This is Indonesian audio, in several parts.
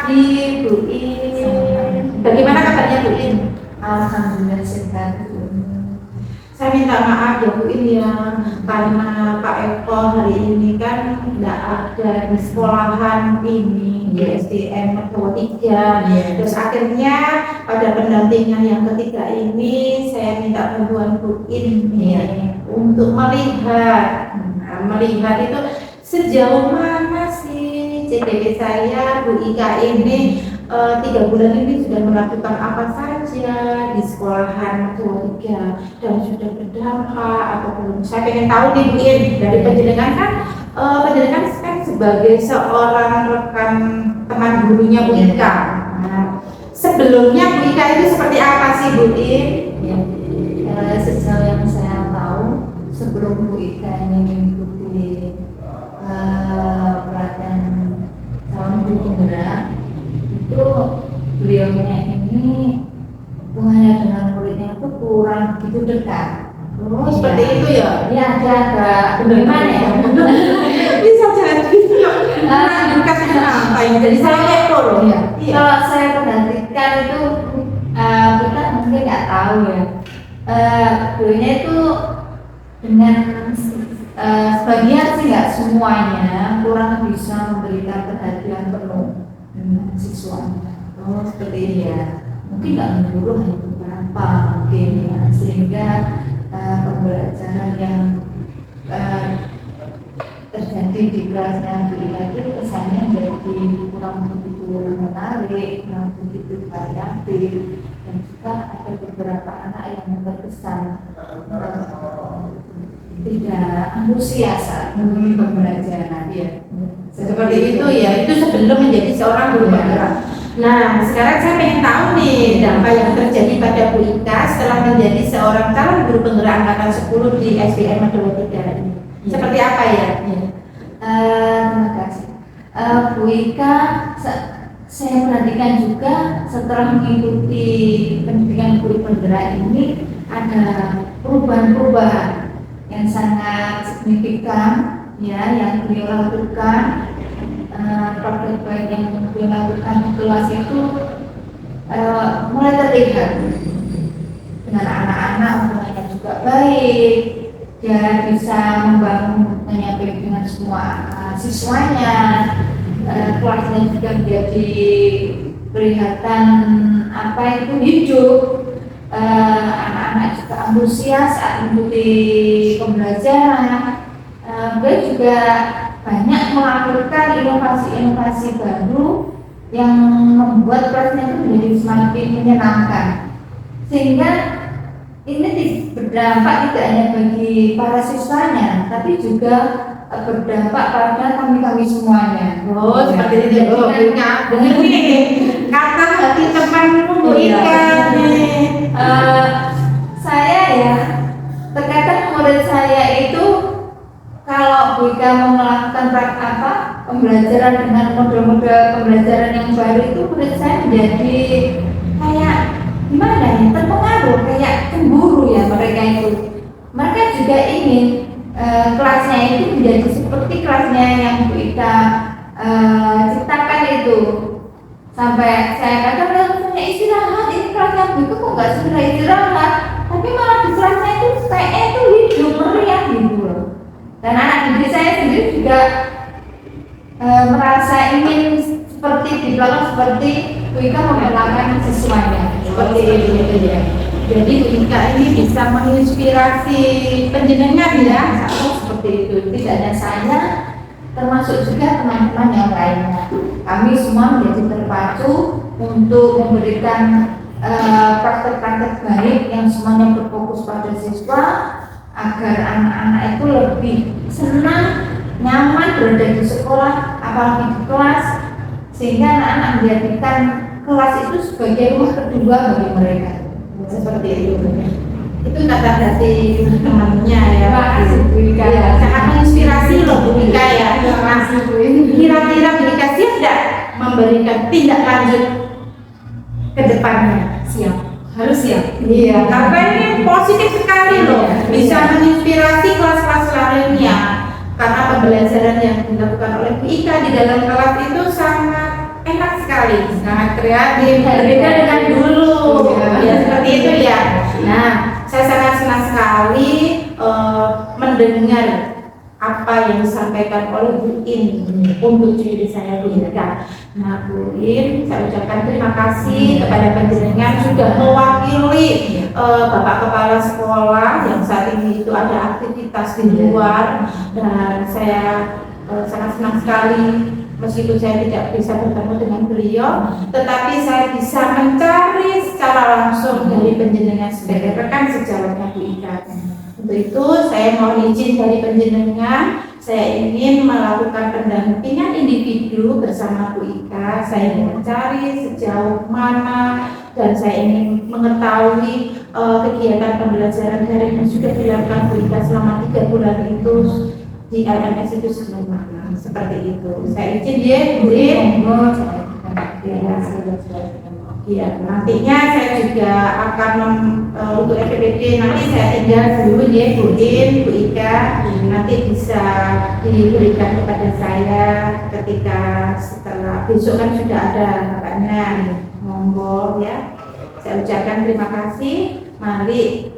pagi Bu In. Bagaimana kabarnya Bu In? Alhamdulillah sehat. Saya minta maaf ya Bu In ya, karena Pak Eko hari ini kan tidak ada di sekolahan ini di SDN Mertowo 3. Terus akhirnya pada pendampingan yang ketiga ini saya minta bantuan Bu In untuk melihat itu sejauh mana sih CDW saya Bu Ika ini 3 bulan ini sudah melakukan apa saja di sekolahan Mertowo 3 dan sudah berdampak atau belum. Saya pengen tahu nih Bu In, dari penjenengan kan penjenengan kan sebagai seorang rekan teman gurunya Bu Ika. Nah, sebelumnya Bu Ika itu seperti apa sih Bu In? Sejauh yang saya tahu, sebelum Bu Ika ini mengikuti pelatihan calon guru penggerak, itu beliaunya ini hubungannya dengan muridnya itu kurang begitu dekat. Oh, seperti itu ya? Ya, agak bagaimana ya? Bisa jadi dekat apa yang jadi saya kepo loh. Kalau saya perhatikan itu kita mungkin nggak tahu ya. Beliaunya itu dengan sebagian sih nggak semuanya kurang bisa memberikan perhatian penuh dengan siswanya. Oh, seperti ini ya. Mungkin nggak menyeluruh hanya beberapa mungkin ya, sehingga pembelajaran yang terjadi di kelasnya itu kesannya jadi kurang begitu menarik, kurang begitu variatif, dan juga ada beberapa anak yang terkesan tidak antusias pembelajaran. Seperti itu ya, itu sebelum menjadi seorang guru penggerak. Nah, sekarang saya ingin tahu nih dampak yang terjadi pada Bu Ika setelah menjadi seorang calon guru penggerak angkatan 10 di SDN Mertowo 3 ini. Seperti apa ya? Terima kasih. Bu Ika, saya perhatikan juga setelah mengikuti pendidikan guru penggerak ini ada perubahan-perubahan yang sangat signifikan ya yang beliau lakukan. Praktek baik yang beliau lakukan di kelas itu mulai terlihat dengan anak-anak hubungannya juga baik, dia bisa membangun menyampaikan dengan semua siswanya, kelasnya juga menjadi kelihatan apa itu hidup, anak-anak juga antusias saat mengikuti pembelajaran. Beliau juga banyak melakukan inovasi-inovasi baru yang membuat kelasnya itu menjadi semakin menyenangkan, sehingga ini berdampak tidak hanya bagi para siswanya, tapi juga berdampak pada kami semuanya. Oh, seperti itu ya. Oh, benar nih. Kata hati temanmu Bu Ika nih. Saya ya, terkadang murid saya itu kalau Bu Ika mau melakukan pembelajaran dengan model-model pembelajaran yang baru itu, murid saya menjadi kayak gimana ya, terpengaruh, kayak cemburu ya mereka itu. Mereka juga ingin kelasnya itu menjadi seperti kelasnya yang Bu Ika ciptakan itu. Sampai saya kadang punya istirahat, ini kelasnya Bu Ika kok nggak segera istirahat, tapi malah di kelasnya itu PE itu hidup meriah gitu loh. Dan anak didik saya sendiri juga merasa ingin seperti di belakang seperti Bu Ika memperlakukan siswanya Seperti itu ya. Jadi Bu Ika ini bisa menginspirasi penjenengan ya. seperti itu. Tidak hanya saya, termasuk juga teman-teman yang lainnya. Kami semua menjadi terpacu untuk memberikan praktek-praktek baik yang semuanya berfokus pada siswa, agar anak-anak itu lebih senang, nyaman berada di sekolah, apalagi di kelas, sehingga anak-anak menjadikan kelas itu sebagai rumah kedua bagi mereka. Seperti itu. Itu kata dari temannya ya. Terima kasih Bu Ika. Ya, sangat menginspirasi loh Bu Ika ya. Kira-kira Bu Ika siap tidak memberikan tindak lanjut ke depannya? Siap. Harus siap. Iya, karena ini positif sekali loh, bisa menginspirasi kelas-kelas lainnya. Karena pembelajaran yang dilakukan oleh Bu Ika di dalam kelas itu sangat enak sekali. sekali, sangat kreatif, berbeda dengan dulu, ya seperti itu ya. Nah, saya sangat senang sekali mendengar apa yang disampaikan oleh Bu In untuk diri saya Bu Ika. Nah, Bu In, saya ucapkan terima kasih kepada panjenengan sudah mewakili Bapak Kepala Sekolah yang saat ini itu ada aktivitas di luar, dan saya sangat senang sekali meskipun saya tidak bisa bertemu dengan beliau, tetapi saya bisa mencari secara langsung dari panjenengan sebagai rekan sejawatnya Bu Ika. Untuk itu saya mohon izin dari panjenengan, saya ingin melakukan pendampingan individu bersama Bu Ika. Saya ingin mencari sejauh mana dan saya ingin mengetahui kegiatan pembelajaran daring yang sudah dilakukan Bu Ika selama 3 bulan itu di LMS itu sebenarnya seperti itu. Saya izin ya Bu Ya, nantinya saya juga akan untuk FPPD nanti saya tinggal dulu ya Bu In, Bu Ika, nanti bisa diberikan kepada saya ketika setelah besok kan sudah ada makanya monggo ya. Saya ucapkan terima kasih. Mari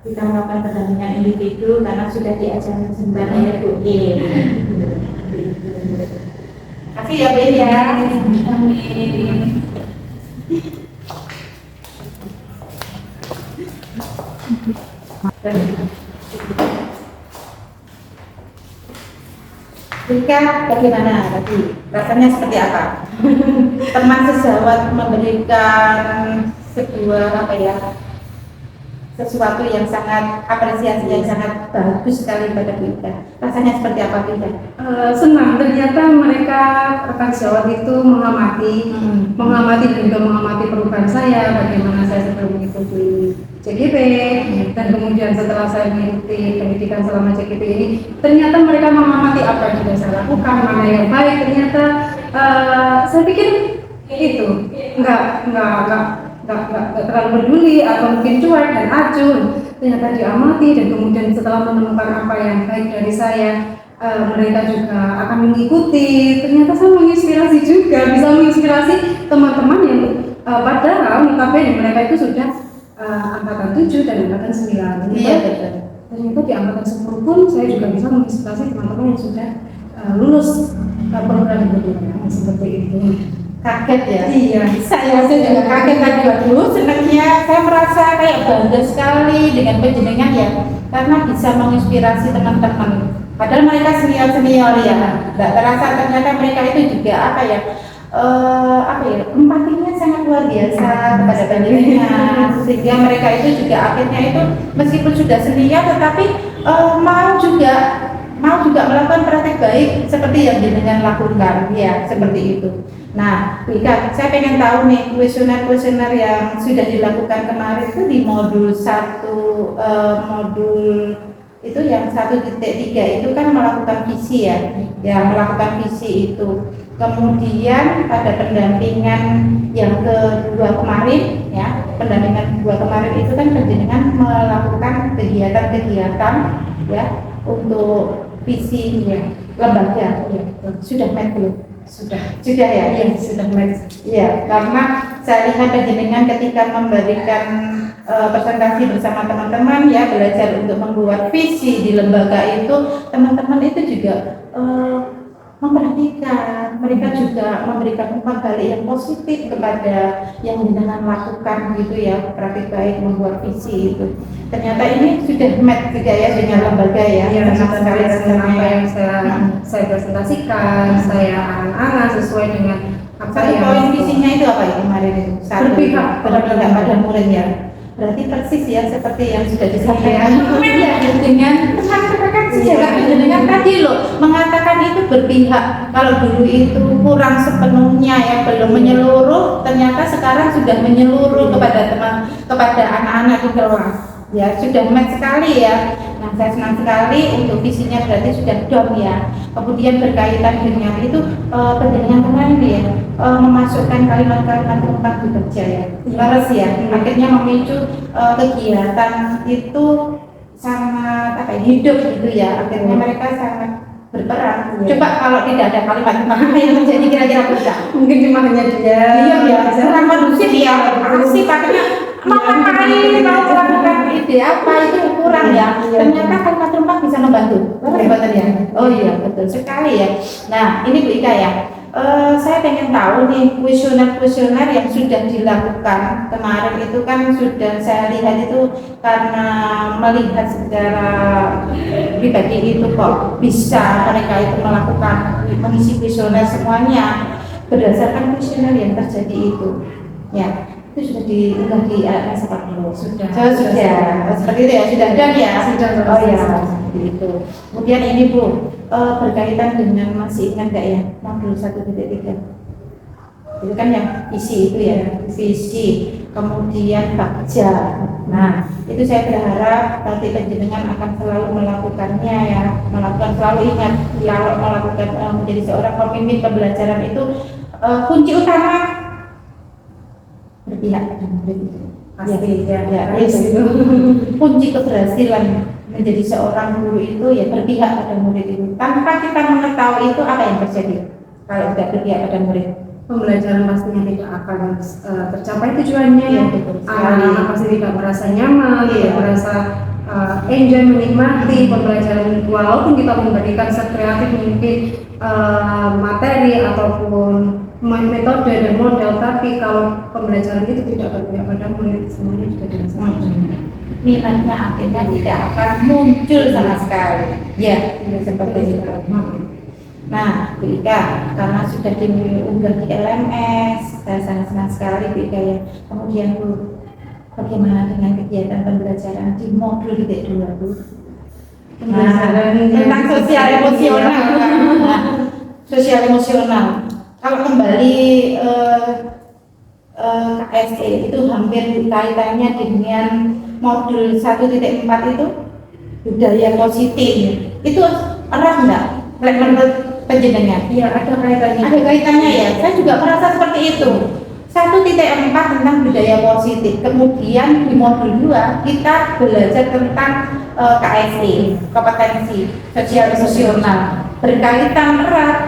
kita melakukan pendampingan individu karena sudah diajarkan sebentar ya Bu In. Kasih ya Bu In ya. Amin. Rika, bagaimana tadi? Rasanya seperti apa? Teman sejawat memberikan sebuah sesuatu yang sangat apresiasi yang sangat bagus sekali pada kita. Rasanya seperti apa kita? Senang, ternyata mereka rekan sejawat itu mengamati dan juga mengamati perubahan saya, bagaimana saya sebelum mengikuti CGP dan kemudian setelah saya mengikuti pendidikan selama CGP ini, ternyata mereka mengamati apa yang sudah saya lakukan, mana yang baik. Ternyata saya pikir itu nggak terlalu peduli atau mungkin cuek dan acuh. Ternyata diamati dan kemudian setelah menemukan apa yang baik dari saya, mereka juga akan mengikuti. Ternyata saya menginspirasi juga, bisa menginspirasi teman-teman yang padahal notabene mereka itu sudah angkatan 7 dan angkatan 9. Iya betul. Ternyata di angkatan 10 pun saya juga bisa menginspirasi teman-teman yang sudah lulus program pendidikan seperti itu. Kaget ya? Iya. Saya juga kaget tadi, waduh senangnya, saya merasa kayak bangga sekali dengan panjenengan ya, karena bisa menginspirasi teman-teman. Padahal mereka senior ya, nggak terasa ternyata mereka itu juga empatinya sangat luar biasa kepada panjenengan, sehingga mereka itu juga akhirnya itu meskipun sudah senior tetapi mau juga melakukan praktek baik seperti yang jenengan lakukan ya, seperti itu. Nah, Ika, saya pengen tahu nih kuesioner yang sudah dilakukan kemarin itu di modul 1, modul itu yang 1.3 itu kan melakukan visi ya melakukan visi itu. Kemudian pada pendampingan yang kedua kemarin ya, pendampingan kedua kemarin itu kan panjenengan melakukan kegiatan-kegiatan ya untuk visi lembaga ya. Sudah main belum? Sudah ya, sudah mulai. Ya, karena saya lihat panjenengan ketika memberikan presentasi bersama teman-teman ya, belajar untuk membuat visi di lembaga itu, teman-teman itu juga memperhatikan, mereka juga memberikan umpan balik yang positif kepada yang jenengan lakukan gitu ya, praktik baik membuat visi itu. Ternyata ini sudah match juga ya dengan lembaga ya. Iya, senang sekali dengan apa yang saya presentasikan, saya angan-angan sesuai dengan apa Satu yang poin visinya itu apa ya kemarin itu? Berpihak pada murid ya. Berarti persis ya seperti yang sudah disampaikan dengan teman rekan sejarah dengan tadi loh mengatakan itu berpihak. Kalau dulu itu kurang sepenuhnya ya, belum menyeluruh, ternyata sekarang sudah menyeluruh kepada anak-anak di kelas. Ya sudah match sekali ya. Nah saya senang sekali untuk visinya berarti sudah dom ya. Kemudian berkaitan dengan itu penjaringan kemarin ya, memasukkan kalimat-kalimat tentang bekerja ya. Laras ya, akhirnya memicu kegiatan itu sangat hidup gitu ya. Akhirnya mereka sangat berperan. Coba kalau tidak ada kalimat apa yang terjadi kira-kira bisa. Mungkin cuma hanya dia. Iya, kurang kondusif ya. Asik katanya mau ngapain, mau melakukan ide apa itu kurang ya. Ternyata kalimat rumah bisa membantu. Betul ya. Oh iya, betul sekali ya. Nah, ini Bu Ika ya. Saya pengen tahu nih kuesioner yang sudah dilakukan kemarin itu kan sudah saya lihat itu karena melihat secara pribadi itu kok bisa mereka itu melakukan mengisi kuesioner semuanya berdasarkan kuesioner yang terjadi itu ya itu sudah diunggah di sepak bola sudah seperti itu ya sudah dan ya Sudah. oh ya seperti itu. Kemudian ini Bu berkaitan dengan masih ingat nggak ya modul 1.3 itu kan yang visi itu ya visi kemudian bakja. Nah itu saya berharap nanti penjenengan akan selalu melakukannya ya selalu ingat kalau melakukan menjadi seorang pemimpin pembelajaran itu kunci utama berpihak pada murid itu Pasti ya. itu kunci keberhasilan menjadi seorang guru itu ya berpihak pada murid itu. Tanpa kita mengetahui itu apa yang terjadi kalau tidak berpihak pada murid. Pembelajaran pastinya tidak akan tercapai tujuannya. Ya, betul sekali. Anak-anak pasti tidak merasa nyaman, tidak merasa enjoy menikmati pembelajaran walaupun kita memberikan sekreatif mungkin materi ataupun metode dan model, tapi kalau pembelajaran itu tidak berpihak pada murid semuanya juga dirasakan. Minatnya akhirnya tidak akan muncul sama sekali. Ya, seperti itu. Nah, Bu Ika, karena sudah diunggah di LMS, saya sangat senang sekali Bu Ika ya. Kemudian Bu, bagaimana dengan kegiatan pembelajaran di modul titik 2 Bu? Tentang sosial emosional. Nah, sosial emosional. Kalau kembali KSE itu hampir kaitannya dengan modul 1.4 itu budaya positif. Itu erat enggak? Menurut penjenengan? Iya, ada kaitannya. Ada kaitannya ya. Saya juga merasa seperti itu. 1.4 tentang budaya positif. Kemudian di modul 2 kita belajar tentang KSE, kompetensi sosial emosional. Berkaitan erat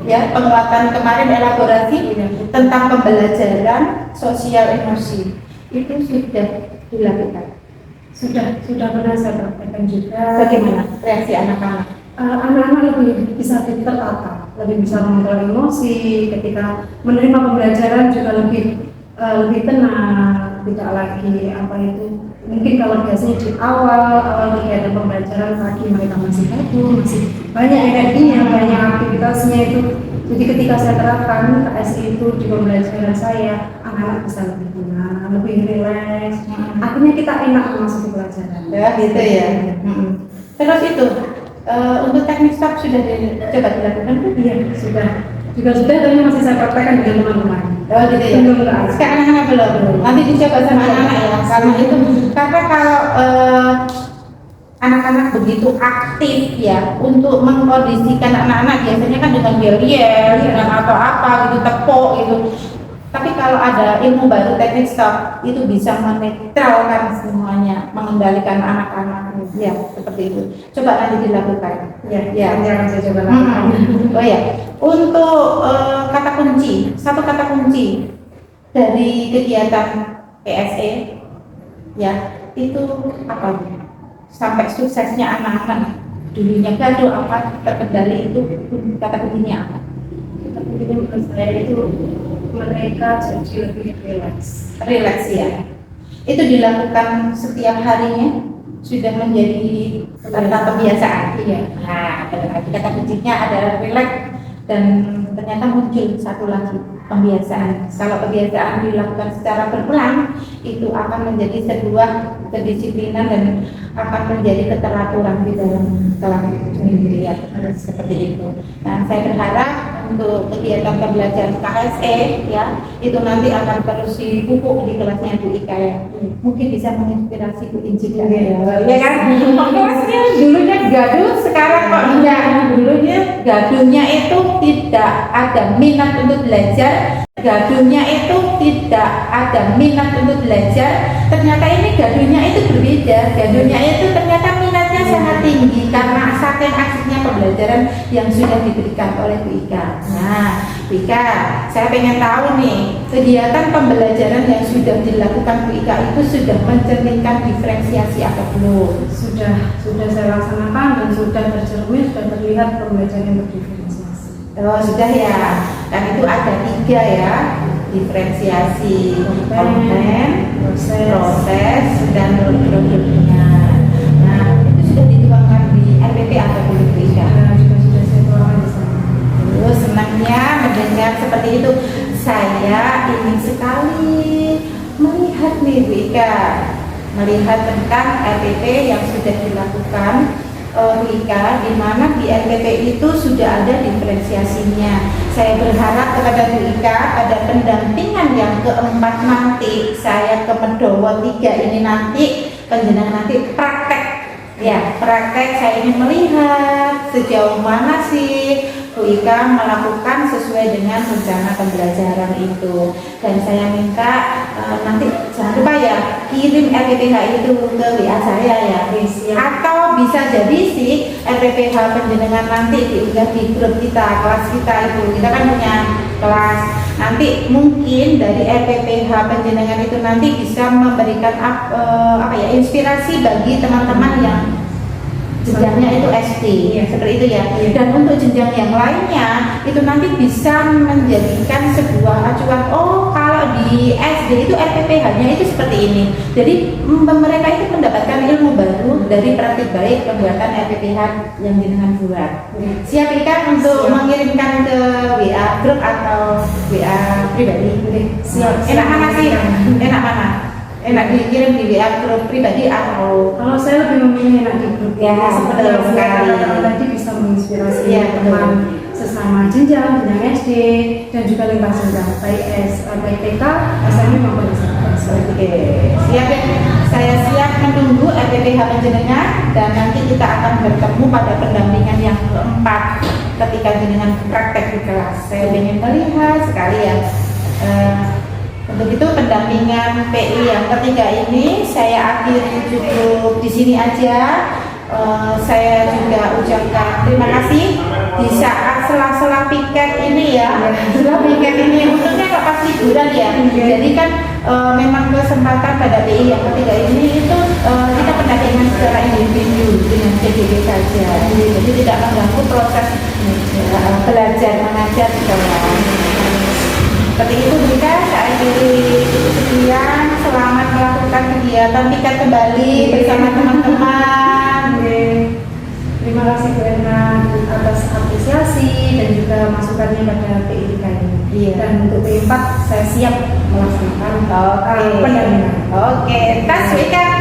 ya, penguatan kemarin elaborasi tentang pembelajaran sosial emosi itu sudah dilakukan. Sudah pernah saya praktekkan juga. Bagaimana reaksi anak-anak? Anak-anak lebih bisa tertata, lebih bisa mengontrol emosi ketika menerima pembelajaran juga lebih tenang, tidak lagi apa itu. Mungkin kalau biasanya di awal kegiatan pembelajaran pagi mereka masih kabur, masih banyak energinya, banyak aktivitasnya itu. Jadi ketika saya terapkan KSE itu di pembelajaran saya, anak-anak bisa lebih tenang, lebih rileks. Akhirnya kita enak memasuki pelajaran. Ya gitu ya. Terus itu untuk teknik stop sudah coba dilakukan? Iya, sudah. Juga sudah, tapi masih saya praktekkan dengan teman-teman. Oh gitu ya. Belum enggak. Sekarang anak belum. Nanti dicoba sama anak-anak ya. Karena kalau anak-anak begitu aktif ya untuk mengkondisikan anak-anak biasanya kan dengan yel-yel, dengan atau apa gitu, tepuk gitu. Tapi kalau ada ilmu baru teknik stop itu bisa menetralkan semuanya, mengendalikan anak-anak ya seperti itu. Coba nanti dilakukan. Ya. Nanti akan saya coba lakukan. Oh ya, untuk kata kunci, satu kata kunci dari kegiatan PSE ya itu apa? Sampai suksesnya anak-anak dulunya gaduh apa terkendali itu kata kuncinya apa? Kata kuncinya menurut saya itu mereka jadi lebih Rileks ya. Itu dilakukan setiap harinya sudah menjadi tata kebiasaan. Iya. Nah, kata kuncinya adalah rileks dan ternyata muncul satu lagi pembiasaan. Kalau kebiasaan dilakukan secara berulang itu akan menjadi sebuah kedisiplinan dan akan menjadi keteraturan di dalam kelas sendiri ya, seperti itu. Nah, saya berharap untuk kegiatan pembelajaran KSE ya itu nanti akan terus dipupuk di kelasnya Bu Ika ya. Mungkin bisa menginspirasi Bu Inci ya kan? Kelasnya dulunya gaduh, sekarang kok enggak. Dulunya gaduhnya itu tidak ada minat untuk belajar. Gaduhnya itu tidak ada minat untuk belajar. Ternyata ini gaduhnya itu berbeda. Gaduhnya itu ternyata minatnya sangat tinggi karena saking asiknya pembelajaran yang sudah diberikan oleh Bu Ika. Nah, Bu Ika, saya pengen tahu nih, kegiatan pembelajaran yang sudah dilakukan Bu Ika itu sudah mencerminkan diferensiasi atau belum? Sudah saya laksanakan dan sudah tercermin, sudah terlihat pembelajaran yang berdiferensiasi. Oh, sudah ya. Dan itu ada 3 ya, diferensiasi konten, proses, dan produknya. Nah, itu sudah dituangkan di LPP atau belum Bu Ika? Juga sudah saya tuangkan di sana. Terus senangnya mendengar seperti itu. Saya ingin sekali melihat nih Bu Ika, melihat tentang LPP yang sudah dilakukan Bu Ika, di mana di LPP itu sudah ada diferensiasinya. Saya berharap kepada Bu Ika pada pendampingan yang keempat nanti, saya ke Medowo 3 ini nanti, penjenengan nanti praktek. Ya, praktek saya ingin melihat sejauh mana sih Bu Ika melakukan sesuai dengan rencana pembelajaran itu. Dan saya minta nanti jangan lupa ya, kirim RPPH itu ke WA saya ya. Atau bisa jadi sih RPPH penjenengan nanti diunggah di grup kita, kelas kita itu. Kita kan punya kelas. Nanti mungkin dari RPPH penjenengan itu nanti bisa memberikan inspirasi bagi teman-teman yang jenjangnya itu SD, seperti itu ya. Dan untuk jenjang yang lainnya itu nanti bisa menjadikan sebuah acuan. Oh, kalau di SD itu RPPH-nya itu seperti ini. Jadi mereka itu mendapatkan ilmu baru dari praktik baik pembuatan RPPH yang jenengan buat. Siap Ika untuk mengirimkan ke WA grup atau WA pribadi? Siap. Enak mana sih? Enak mana? Enak dikirim di WA grup pribadi atau? Kalau saya lebih memilih enak di grup Ya, seperti yang saya katakan tadi, bisa menginspirasi teman sesama jenjang SD dan juga lintas jenjang baik TK, SMP maupun SMA. Oke, siap ya. Saya siap menunggu RPPH penjenengan dan nanti kita akan bertemu pada pendampingan yang keempat ketika jenengan praktek di kelas. Saya ingin melihat sekali ya. Untuk itu pendampingan PI yang ketiga ini saya akhiri cukup di sini aja. Saya juga ucapkan terima kasih di saat sela-sela piket ini ya. Sela piket ini untungnya nggak pas liburan ya. Jadi kan memang kesempatan pada PI yang ketiga ini itu kita pendampingan secara individu dengan CGB saja. Jadi tidak mengganggu proses belajar mengajar di kelas. Seperti itu juga saya akhiri sekian. Selamat melakukan kegiatan piket kembali bersama teman-teman. Terima kasih Bu Erna atas apresiasi dan juga masukannya pada PIK ini. Dan untuk P4 saya siap melaksanakan pendampingan. Oke, tas WK.